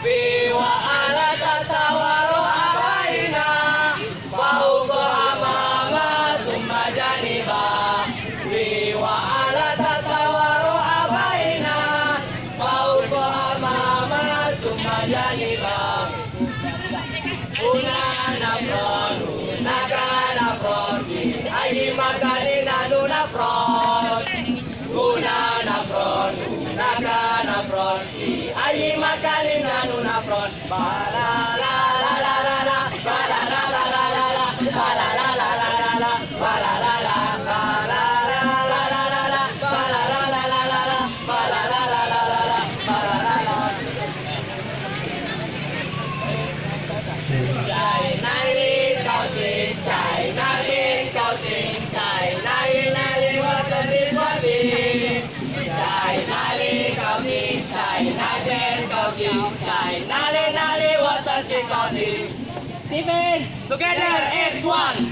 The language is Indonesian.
Biwa ala tatawaro abaina fauqa amama summa janiba. Biwa ala tatawaro abaina fauqa amama summa janiba. Una nafron, naga nafron, ayi makanina nuna fron. Una nafron, naga nafron, ayi makanina nuna fron. Ba la la la la la la, ba la la la la la la, ba la la la la la la, ba la la la, ba la la la la la la, ba la la la la la la, ba la la la la la la, ba la la la. Chạy nai li cao xin, chạy nai li cao xin, chạy nai li hoa tân xin hoa xin. Chạy nai li cao xin, chạy nai tên cao xin, chạy nai li hoa tân xin cao xin. Stephen, together as one.